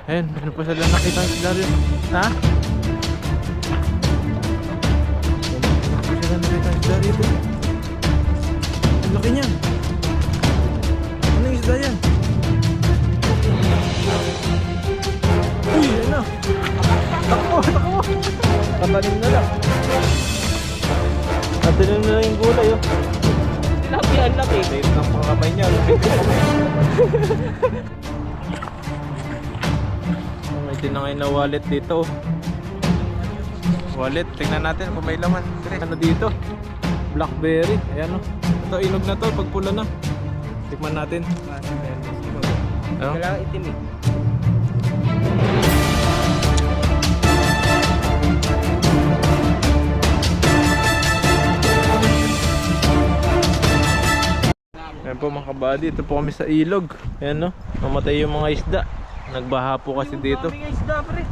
Ayun, ano pa sila nakita ng isda rin? Ha? Ano pa sila nakita ng isda rito? Ang laki niyan. Ano yung isda yan? Uy, yan na. Takbo, takbo. Katalim na lang. Katalim na lang yung gulay, oh. Tilapia, ang laki. Dahil ng mga kamay niya. May tinangay na wallet dito, oh. Wallet, tingnan natin kung may laman. Ano dito? Blackberry, ayan, oh. Ito, inog na to pag pula na. Tikman natin. Ano? Kailangan itim eh. Ayan po mga kabady, ito po kami sa ilog. Ayan, no, namatay yung mga isda. Nagbaha po kasi dito. Yung isda, pre.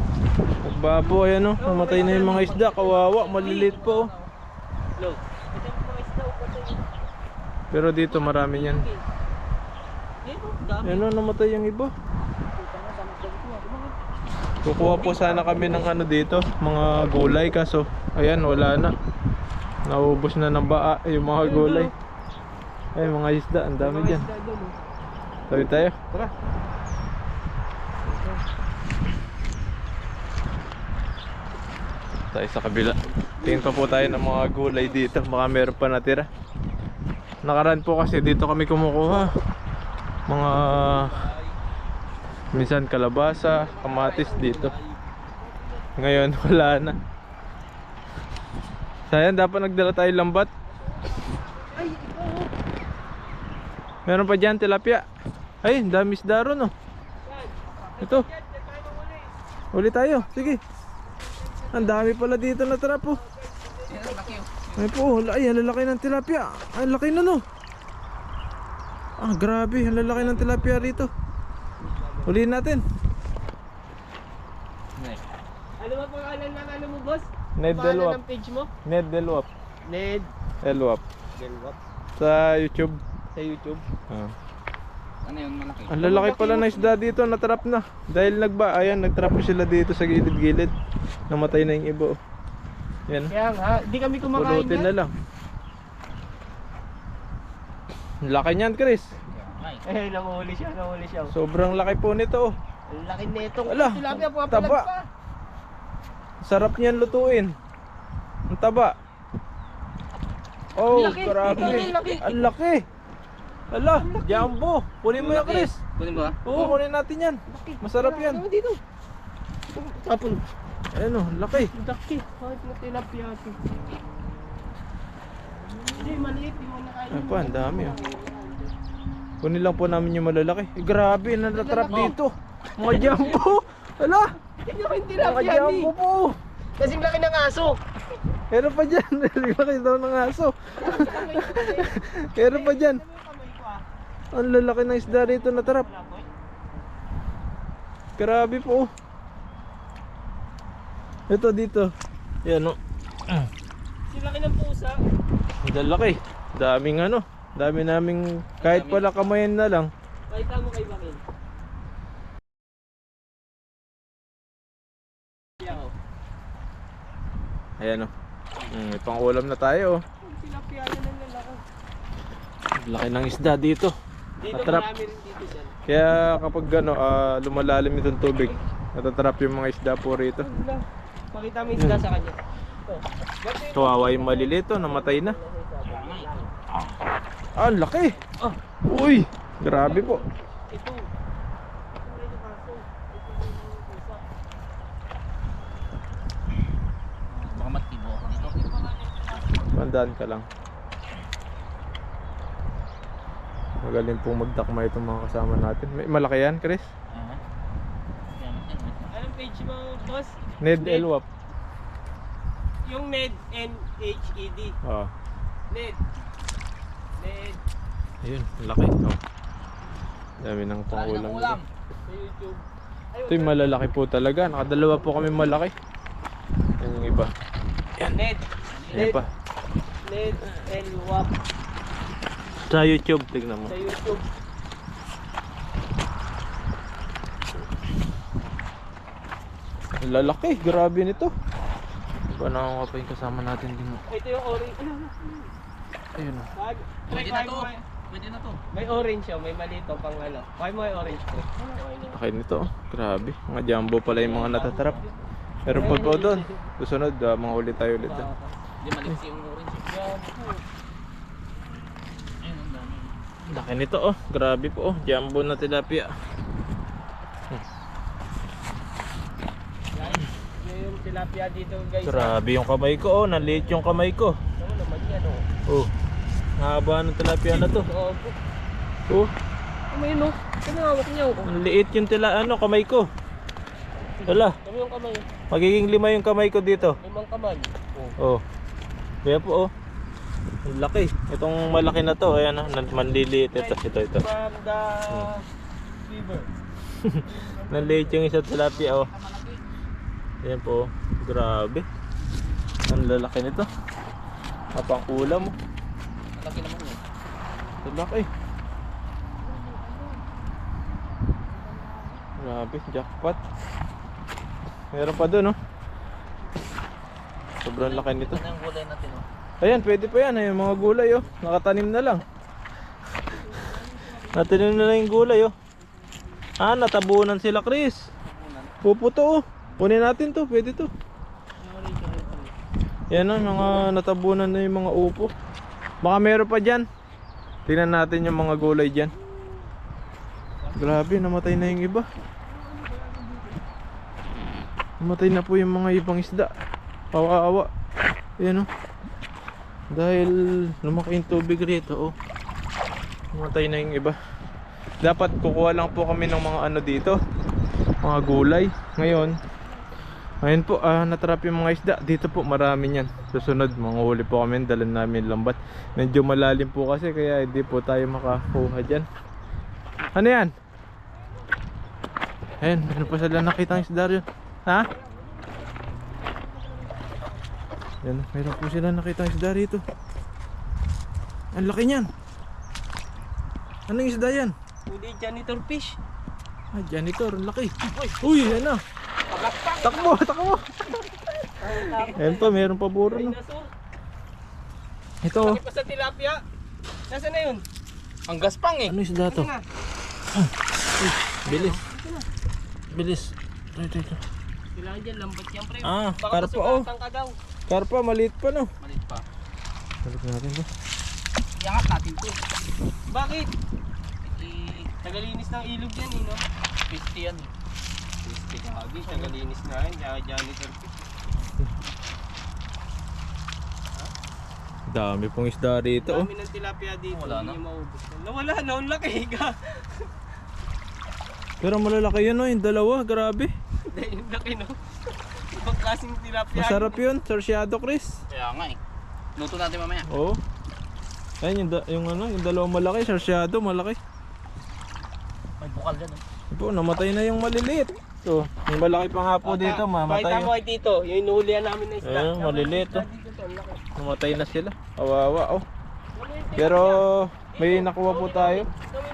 Nagbaha po, ayan, no, namatay na yung mga isda. Kawawa, maliliit po, oh. Look. Ito yung mga isda, patay. Pero dito marami yan. Ayan, no, namatay yung iba. Kukuha po sana kami ng ano dito, mga gulay, kaso ayan, wala na. Naubos na ng baa yung mga gulay. Ay, mga isda, ang dami dyan. Tabi tayo. Tara. Tayo sa kabila. Tingin pa po tayo ng mga gulay dito. Baka meron pa natira. Nakaraan po kasi dito kami kumukuha. Mga minsan kalabasa, kamatis dito. Ngayon wala na. Sayang, dapat nagdala tayo lambat. Meron pa dyan tilapia. Ay, dami isda ron, oh. Ito. Uli tayo, sige. Ang dami pala dito na trap, oh. Ay po, ay, ang lalaki ng tilapia. Ay, laki na, no. Ah, grabe, ang lalaki ng tilapia rito. Ulihin natin. Ano ba pangalan ng ano mo, boss? Ned Pangalan Delwap. ng page mo? Ned Delwap. Ned Delwap. Delwap. Sa YouTube. Sa YouTube. Ah. Ano yung malaki? Ang lalaki pala ng isda dito, natrap na. Dahil ayan, nagtrap sila dito sa gilid-gilid. Namatay na yung iba, oh. Yan. Kaya nga, di kami kumakain Pulutin yan. na lang. Laki niyan, Chris. Eh, nanguhuli siya, nanguhuli siya. Sobrang laki po nito, oh. Ang laki netong Ala, tilapia, pumapalag taba. pa. Sarap niyan lutuin. Ang taba. Oh, Ang laki. grabe. Ang laki. Ang laki. Ala, jumbo. Kunin mo yan, Chris. Kunin ba? Oo, kunin natin yan. Masarap yan. Ano dito? Tapon. Ayun, oh, laki. Laki. Kahit mo tilapia. Hindi, maliit. Di mo nakain. Ay pa, ang dami, oh. Kunin lang po namin yung malalaki. Eh, grabe, natatrap dito. Mga jumbo. Ala, Hindi ko yung mga tilapia. jumbo po. Kasing laki ng aso. Meron pa dyan. Laki daw ng aso. Meron pa dyan. Ang lalaki ng isda rito na trap. Grabe po. Ito dito. Yan, oh. Kasing laki ng pusa. Ang lalaki. Daming ano. Dami naming kahit pala kamayan na lang. Pakita mo kay Bakil. Ayan, oh. May pang-ulam na tayo, oh. Tilapia yan ang lalaki. Laki ng isda dito. Dito Natrap. marami rin dito siya. Kaya kapag ano, lumalalim itong tubig, natatrap yung mga isda po rito. Pakita mo yung isda sa kanya. Kawawa yung maliliit, oh. Namatay na. Ah, ang laki. Oh, Uy, grabe po. ito. Baka matino ako dito. Tandaan ka lang. Magaling pong magdakma itong mga kasama natin. May malaki yan, Chris? Anong page mo, boss? Ned Elwap. Yung Ned, N-H-E-D. Oh. Ned. Ned. Ayun, ang laki. Oh. Dami ng pangulam. Sa YouTube. Ito yung malalaki po talaga. Nakadalawa po kami malaki. Yan yung iba. Yan. Ned. Yan pa. Ned Elwap. Sa YouTube, tignan mo. Sa YouTube. Ang lalaki, grabe nito. Diba nakakapa pa yung kasama natin din. Ito yung orange. Ayun o. Pwede na to. Pwede na to. May orange siya, may malito pang ano. Kaya mo yung orange ko. Laki nito oh. Grabe. Mga jumbo pala yung mga natatrap. Pero pag po doon, susunod, mga ulit tayo ulit doon. Hindi maliksi yung orange. Ayun, ang dami. Laki nito oh. Grabe po oh. Jumbo na tilapia. Guys, yun yung tilapia dito guys. Grabe yung kamay ko oh. Naliit yung kamay ko. Ano naman yan oh. Oh. Nahaba ng tilapia na to. Oh. Ano yun oh? Ano hawak niya oh? Ang liit yung kamay ko. Wala. Kami yung kamay. Magiging 5 yung kamay ko dito. 5 kamay. Oh. Kaya po oh. Ang laki. Itong malaki na to, ayan oh, manliliit ito. Ito. From the river. Nanliit yung isa tilapia oh. Ayan po. Oh. Grabe. Ang lalaki nito. Kapang ulam oh. Malaki naman yun. Ang laki. Grabe, jackpot. Meron pa dun oh. Sobrang laki nito. Ano yung gulay natin oh? Ayan, pwede pa yan. Yung mga gulay oh. Nakatanim na lang. Natanim na lang yung gulay oh. Ah, natabunan sila Chris. Puputo oh. Kunin natin to, pwede to. Yan oh, mga natabunan na yung mga upo. Baka meron pa dyan. Tingnan natin yung mga gulay dyan. Grabe, namatay na yung iba. Namatay na po yung mga ibang isda. Awa-awa. Yan oh. Dahil lumaki yung tubig rito oh. Namatay na yung iba. Dapat kukuha lang po kami ng mga ano dito, mga gulay. Ngayon po natrap yung mga isda. Dito po marami yan. Susunod manghuli po kami, dalan namin lambat. Medyo malalim po kasi kaya hindi po tayo makakuha dyan. Ano yan? Ayun, meron pa sila nakita ng isda rin. Ha? Yan, meron po sila nakita ng isda rito. Ang laki niyan. Anong isda yan? Hindi janitor fish. Ah, janitor, ang laki. Uy, yan na. Takbo. Ayun pa, meron pa buro no. Dinosaur. Ito oh. Laki pa sa tilapia. Nasaan na yun? Ang gaspang eh. Ano isda to? Nasaan na? Bilis. Bilis. Ito. Kailangan dyan, lambat yan pre. Ah, Baka karpa, oh. masugatan ka daw. Karpa, maliit pa no. Malit pa. Balik natin to. Iangat natin to. Bakit? Tagalinis ng ilog yan eh no? 50 yan. 50 kagi, tagalinis na yan. Kaya janitor fish. Dami pong isda rito oh. Dami ng tilapia dito. Wala na. Hindi maubos. Nawala na, ang laki ka. Pero malalaki yun oh, yung dalawa, grabe. Hindi, yung laki no? Ibang klaseng tilapia. Masarap yun, sorsyado Chris. Kaya nga eh. Luto natin mamaya. Oo. Ayun yung dalawang malaki, sorsyado, malaki. May bukal dyan eh. Po, namatay na yung maliliit. So, yung malaki pa nga po dito, mamatay. Pakita mo kay Tito, yung inuhulihan namin na isda. Ayun, maliliit oh. Dito to, ang laki. Namatay na sila. Kawawa oh. Pero may nakuha po tayo.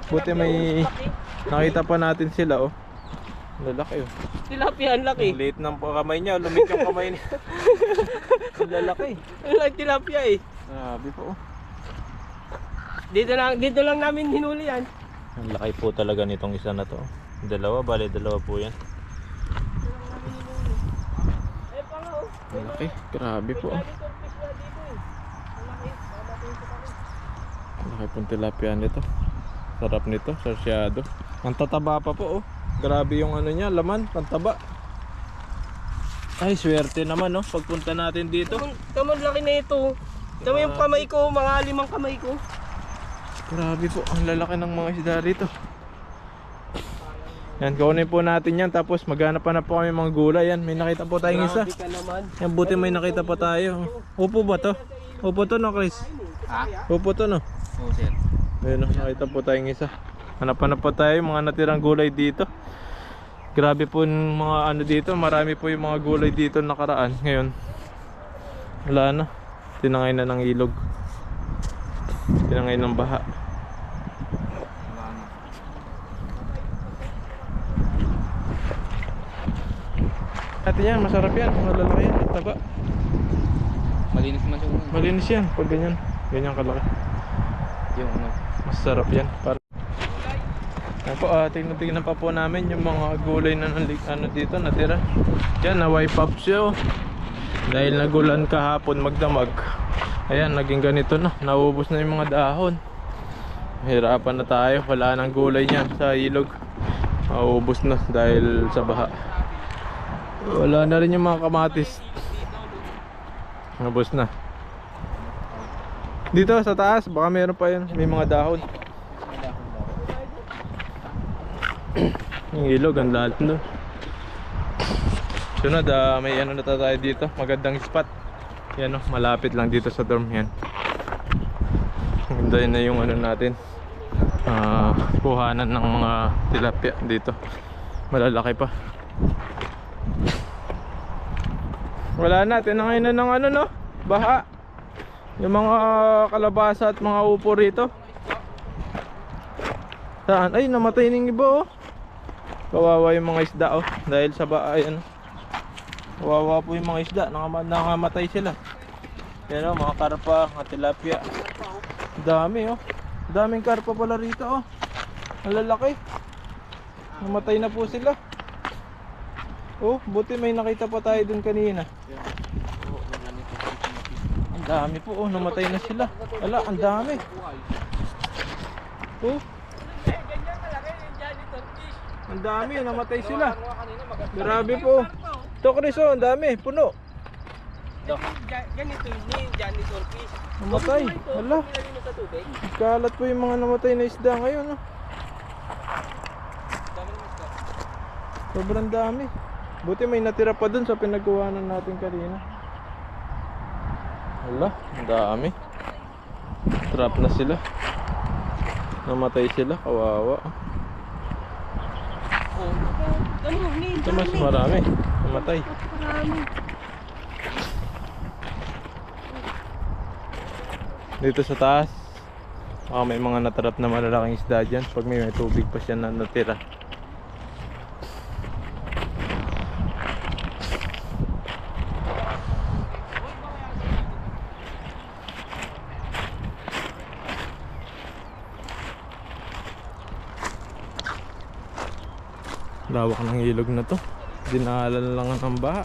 Buti may nakita pa natin sila oh. Lalaki oh. Tilapia, ang laki. Ang liit ng kamay niya, lumit yung kamay niya. Ang lalaki. Ang laki tilapia eh. Grabe po oh. Dito lang namin hinuli yan. Ang laki po talaga nitong isa na to. Dalawa, bale dalawa po yan. Eh pa nga oh. Ang laki, grabe po oh. Janitor fish na dito eh. Ang laki. Mamatay sa kami. Ang laki pong tilapia nito. Sarap nito, sarsyado. Ang tataba pa po oh. Grabe yung ano niya, laman, pantaba. Ay, swerte naman no, pagpunta natin dito. Tamang laki na ito. Tama yung kamay ko, mga 5 kamay ko. Grabe po, ang lalaki ng mga isda rito. Yan, kunin po natin yan. Tapos maghanap pa na po kami mga gulay. Yan, may nakita po tayong isa. Grabe ka naman. Yan, buti may nakita pa tayo. Upo ba to? Upo to no, Chris? Ha? Upo to no? Oo sir. Ayun, no, nakita po tayong isa. Hanap pa tayo mga natirang gulay dito. Grabe po yung mga ano dito. Marami po yung mga gulay dito nakaraan. Ngayon, wala na. Tinangay na ng ilog. Tinangay ng baha. Ate yan, masarap yan. Malalaki yan, taba. Malinis naman siya. Malinis yan pag ganyan. Ganyan kalaki. Yung ano. Masarap yan. Para yan po, tingnan pa po namin yung mga gulay na dito natira. Yan, na-wipe up siya oh. Dahil nagulan kahapon magdamag. Ayan, naging ganito na. Naubos na yung mga dahon. Hirapan na tayo. Wala nang gulay niyan sa ilog. Naubos na dahil sa baha. Wala na rin yung mga kamatis. Naubos na. Dito sa taas, baka meron pa yun. May mga dahon. Yung ilog, ang lahat doon. Sunod, may ano na tayo dito. Magandang spot. Yan o, malapit lang dito sa dorm. Yan. Ganda na yung ano natin. Kuhanan ng mga tilapia dito. Malalaki pa. Wala na, tinangay na ng ano no? Baha. Yung mga kalabasa at mga upo rito. Saan? Ay, namatay ng iba oh. Kawawa yung mga isda oh. Dahil sa baha, ayan. Kawawa po yung mga isda. Nangamatay sila. Yan oh, mga karpa, mga tilapia. Dami oh. Daming karpa pala rito oh. Malalaki. Namatay na po sila. Oh, buti may nakita pa tayo dun kanina. Ang dami po oh, namatay na sila. Wala, ang dami. Oh. Ang dami, namatay sila. Grabe po. Ito Chris oh, ang dami, puno. Ganito yun, janitor fish. Namatay, wala. Kalat po yung mga namatay na isda ngayon oh. Sobrang dami. Buti may natira pa dun sa pinagkuhanan natin kanina. Wala, ang dami. Trap na sila. Namatay sila, kawawa. Ito mas marami. Namatay. Dito sa taas, may mga natrap na malalaking isda dyan. Pag may tubig pa siya na natira. Lawak ng ilog na to. Dinaalan lang ng baha.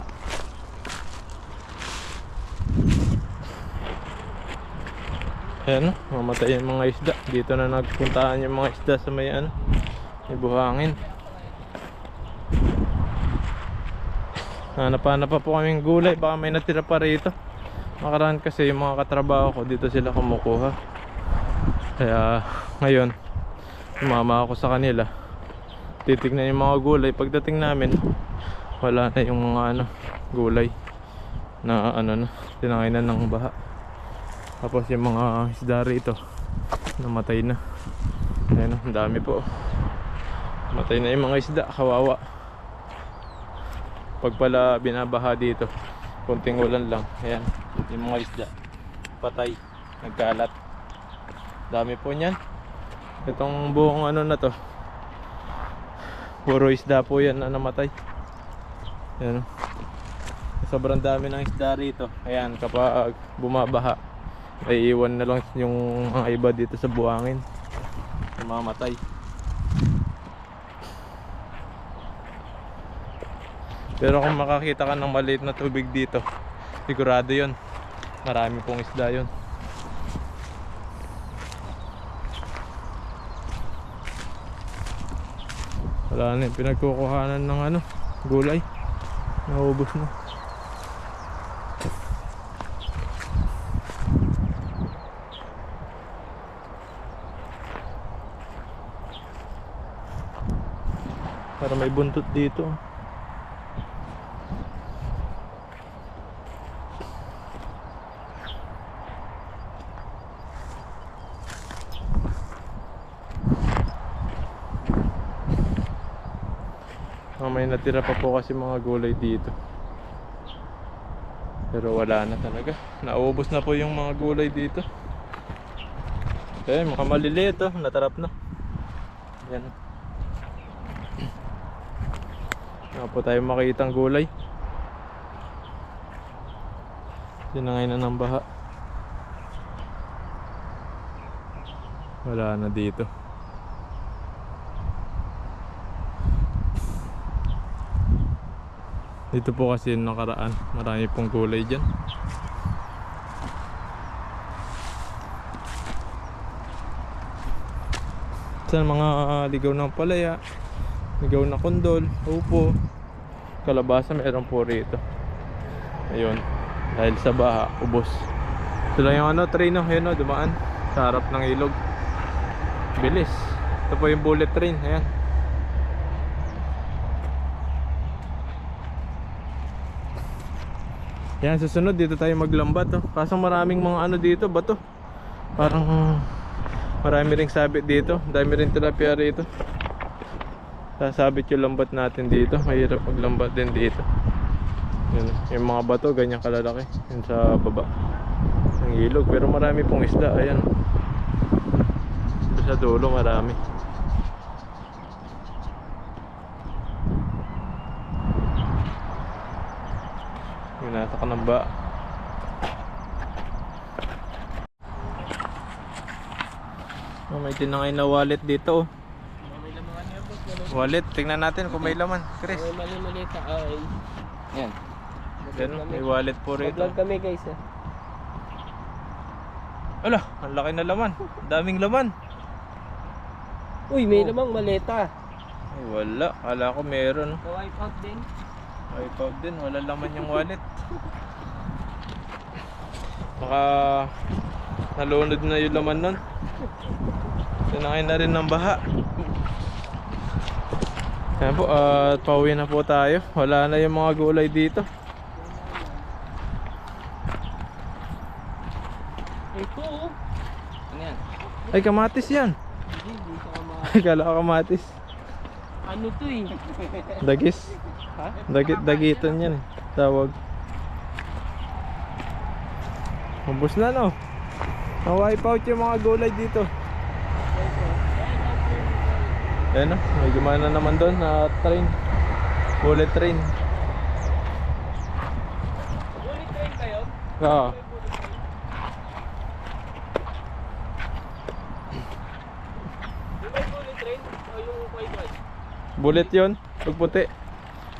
Ayan o, mamatay yung mga isda. Dito na nagpuntaan yung mga isda sa may ano, may buhangin. Hanap-hanap pa po kaming gulay. Baka may natira pa rito. Makaraan kasi yung mga katrabaho ko dito sila kumukuha. Kaya ngayon sumama ako sa kanila. Titignan yung mga gulay. Pagdating namin, wala na yung mga ano, gulay na ano na, tinangay na ng baha. Tapos yung mga isda rito namatay na. Ayan, ang dami po. Matay na yung mga isda, kawawa. Pag pala binabaha dito, konting ulan lang, ayan, yung mga isda patay, nagkalat. Dami po niyan. Itong buong ano na to, puro isda po yan na namatay. Ayan. Sobrang dami ng isda rito. Ayan, kapag bumabaha, ay iwan na lang yung mga iba dito sa buhangin, mamamatay. Pero kung makakita ka ng maliit na tubig dito, sigurado yon, marami pong isda yon. Wala na yung pinagkukuhanan ng ano, gulay. Naubos na. Para may buntot dito. May natira pa po kasi mga gulay dito. Pero wala na talaga. Naubos na po yung mga gulay dito. Mga maliliit oh, natarap na. Yan. Wala po tayo makitang gulay. Sinangay na ng baha. Wala na dito. Dito po kasi yung nakaraan, marami pong gulay dyan. Sa mga ligaw ng palaya, ligaw na kondol, upo, kalabasa meron po rito. Ayun, dahil sa baha, ubos. Ito lang yung ano, train, no? Ayun, no, dumaan sa harap ng ilog. Bilis. Ito po yung bullet train, ayan. Yan, susunod dito tayo maglambat, oh. Kaso maraming mga ano dito, bato. Parang marami ring sabit dito. Dami rin tilapia rito. Sasabit yung lambat natin dito. Mahirap maglambat din dito. Yun, yung mga bato, ganyan kalalaki. Yun sa baba ng ilog. Pero marami pong isda, ayan. Dito sa dulo marami. Nasa ka ng ba? Oh, may tinangay na wallet dito, oh. May laman yan, boss. Wallet, tingnan natin kung may laman, Chris. May mali-malita. Ay. Yan. Yan, oh, may wallet po rito. Vlog kami guys. Ala, ang laki na laman. Daming laman. Uy, may lamang maleta. Ay, wala. Kala ko meron. Wipe out din. Wipe out din, wala laman yung wallet. Baka nalunod na yung laman nun. Sinangay na rin ng baha. Ayan po, at pauwi na po tayo. Wala na yung mga gulay dito. Ito oh. Ano yan? Ay, kamatis yan. Hindi ka Ay, kala ko kamatis. Ano to eh? Dagis. Ha? Dagitan yan, tawag. Ubus na, no? Na-wipe out yung mga gulay dito. Ayan, no? May gumana naman doon na train. Bullet train. Bullet train kayo? Oo. Yung may bullet train o yung white? Bullet yun, pag puti.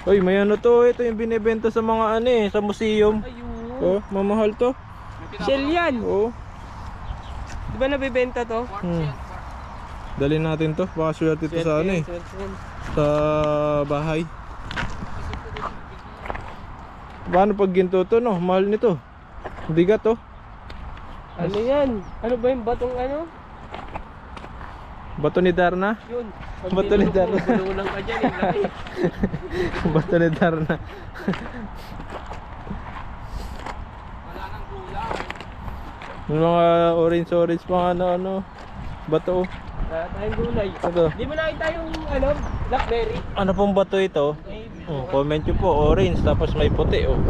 Uy, may ano to, ito yung binibenta sa mga ano eh, sa museum. Ayun. Oh, mamahal to. Shell yan. Oh. Di ba nabibenta to? Dali natin to, baka swerte ito sa ano eh, sa bahay. Paano pag ginto to, no? Mahal nito. Bigat to. Ano yan? Ano ba yung batong ano? Bato ni Darna. Yun. Bato ni Darna. Bululang ka dyan eh. Laki. Bato ni Darna. Yung mga orange pang ano, bato. Wala tayong gulay. Ito. Di mo nakita yung ano? Blackberry? Ano pong bato ito? Oh, comment nyo po, orange tapos may puti, oh.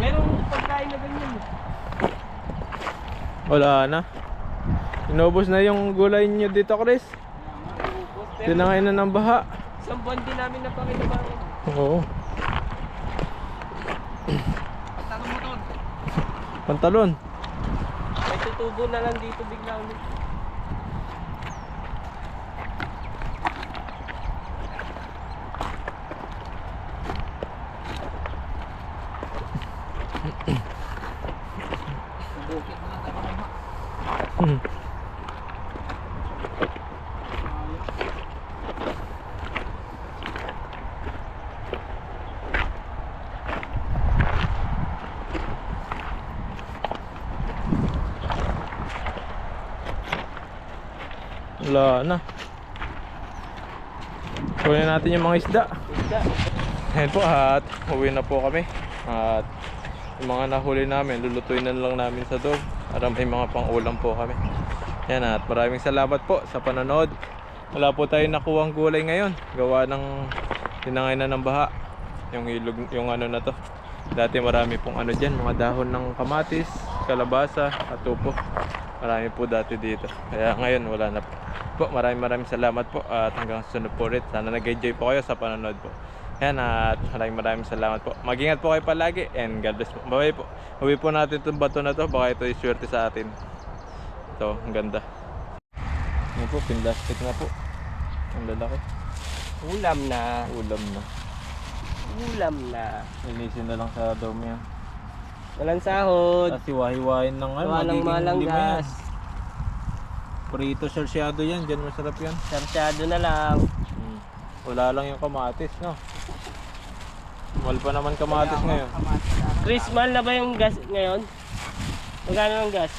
Merong pagkain na ganyan. Wala na. Inubos na yung gulay nyo dito, Chris. Tinangay na ng baha. Isang buwan din namin napakinabangan. Oo. Pantalon mo doon. Pantalon. May tutubo na lang dito bigla ulit. Hmm. Wala na. Kunin natin yung mga isda. Isda. Ayan po, at uwi na po kami. At yung mga nahuli namin, lulutuin na lang namin sa dog para may mga pang-ulam po kami. Yan, at maraming salamat po sa panonood. Wala po tayong nakuhang gulay ngayon, gawa ng tinangay na ng baha yung ilog, yung ano na to. Dati marami pong ano dyan, mga dahon ng kamatis, kalabasa at upo. Marami po dati dito, kaya ngayon wala na po. Maraming salamat po at hanggang sunod po ulit. Sana nag-enjoy po kayo sa panonood po. Yan, at maraming salamat po. Mag-ingat po kayo palagi and God bless po. Bye po. Uwi po natin itong bato na to. Baka ito yung swerte sa atin. Ito, ang ganda. Yan po, pinlastic na po. Ang lalaki. Ulam na. Ulam na. Ulam na. Linisin na lang sa dome yan. Walang sahod. At hiwa-hiwain ng ano, Walang magiging lima yan. malanggas. Prito sarsyado yan, dyan masarap yan. Sarsyado na lang. Wala lang yung kamatis, no? Mahal pa naman kamatis ngayon. Chris, mahal na ba yung gas ngayon? Magkano ang gas?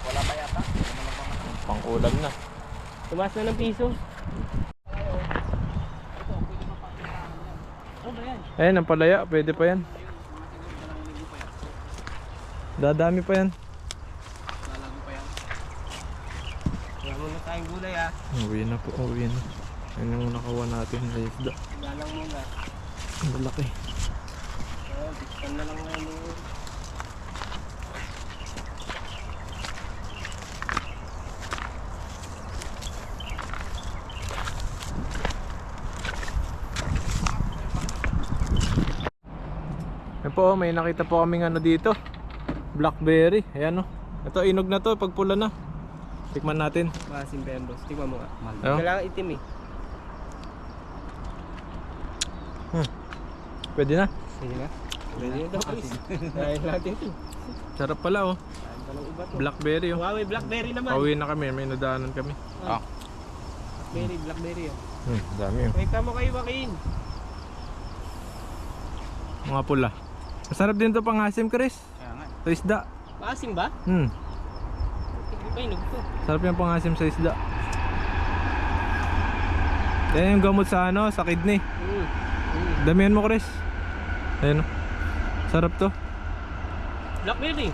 Wala pa yata. Pang-ulam na. Tumaas na ng piso. Ayun, ang palaya, pwede pa yan. Dadami pa yan. Wala muna tayong gulay ha. Uwi na po, uwi na. Yan yung nakawa natin sa isda. Galang muna. Ang malaki. Bigtan na lang ngayon. Yan po, may nakita po kaming ano dito. Blackberry, ayan o. Ito, inog na to pag pula na. Tikman natin. Maasim pembros. Tingnan mo nga. Ano? Kailangan itim eh. Pwede na. Sige na. Pwede na daw Chris. Dahil natin ito. Sarap pala oh. Saan ka ng iba to? Blackberry oh. Wow, may blackberry naman. Pauwi na kami, may nadaanan kami. Blackberry oh. Dami oh. Wait mo kayo, Joaquin. Mga pula. Masarap din to pangasim, Chris. Kaya nga. Sa isda. Maasim ba? Hindi pa inog to. Sarap yung pangasim sa isda. Yan yung gamot sa ano, sa kidney. Damihan mo, Chris. Ayan oh. Sarap to. Blackberry.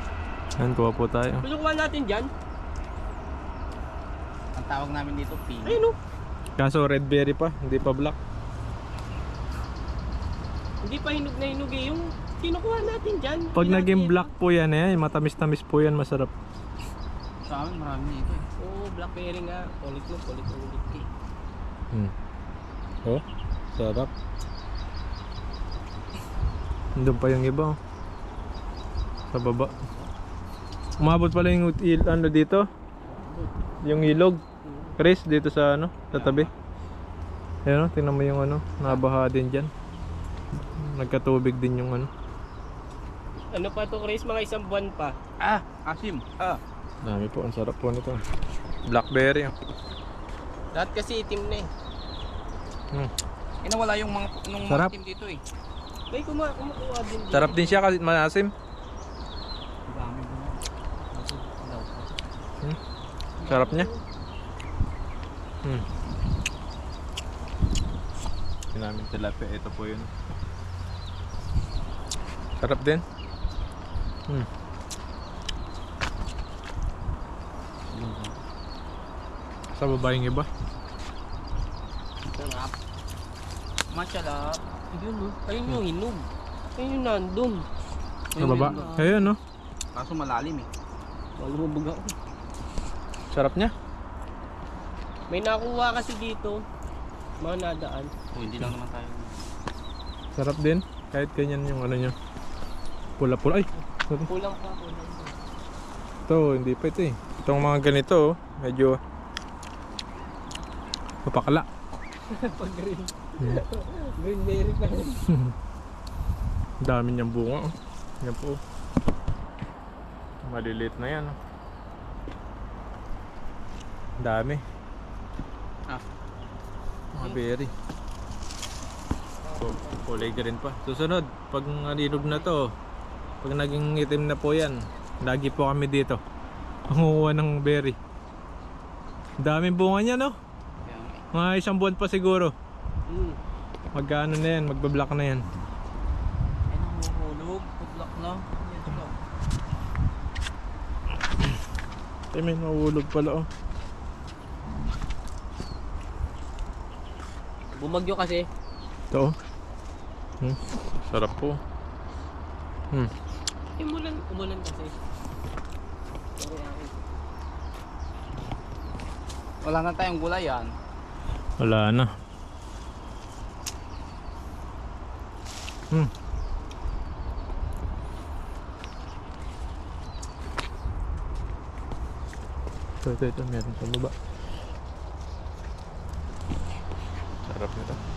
Ayan, kuha po tayo. Gusto kuha natin dyan. Ang tawag namin dito, pili. Ayun oh. Kaso red berry pa, hindi pa black. Hindi pa hinog na hinog eh. Yung kinukuha natin dyan. Pag Ilan naging yan? black po yan eh, matamis-tamis po yan, masarap. Sa amin marami dito eh. Oo, blackberry nga. Ulit ulit eh. Oh, sarap. Doon pa yung iba oh. Sa baba. Umabot pala yung ano dito. Yung ilog. Chris, dito sa ano, sa tabi. Ayun oh, tingnan mo yung ano, nabaha din dyan. Nagkatubig din yung ano. Ano pa to Chris? Mga isang buwan pa. Asim. Dami po, ang sarap po nito. Blackberry oh. Lahat kasi itim na eh. Inawala yung mga nung Sarap. mga team dito eh. May kumukuha din dyan. Sarap din siya kasi maasim. Dami mo. Sarap niya. Namin tilapia, ito po yun. Sarap din. Sa baba yung iba. Sarap. Mashallah. Ayun oh. Ayun yung hinog. Ayun yung nandun. Sa baba. Ayun no. Kaso malalim eh. Malumabog ako. Sarap niya. May nakuha kasi dito. Mga nadaan. Hindi lang naman tayo. Sarap din. Kahit ganyan yung ano nyo. Pula-pula. Ay! Sorry. Kulang pa. Ito, hindi pa ito eh. Itong mga ganito, medyo mapakala. Pag green. Green berry pa rin. Dami niyang bunga. Oh. Yan po. Maliliit na yan. Oh. Dami. Mga berry. Kulay green pa. Susunod, pag nalinog na to, pag naging itim na po yan, lagi po kami dito. Panguha ng berry. Daming bunga niya no? Mga isang buwan pa siguro. Magkano na yan, magbablock na yan. Ay nahuhulog. Pag-block na. Ay may nahulog pala oh. Bumagyo kasi. Ito oh. Sarap po. Umulan kasi. Sorry akin. Wala na tayong gulay yan. Wala na. Hmm. Ito, meron sa baba. Sarap nito.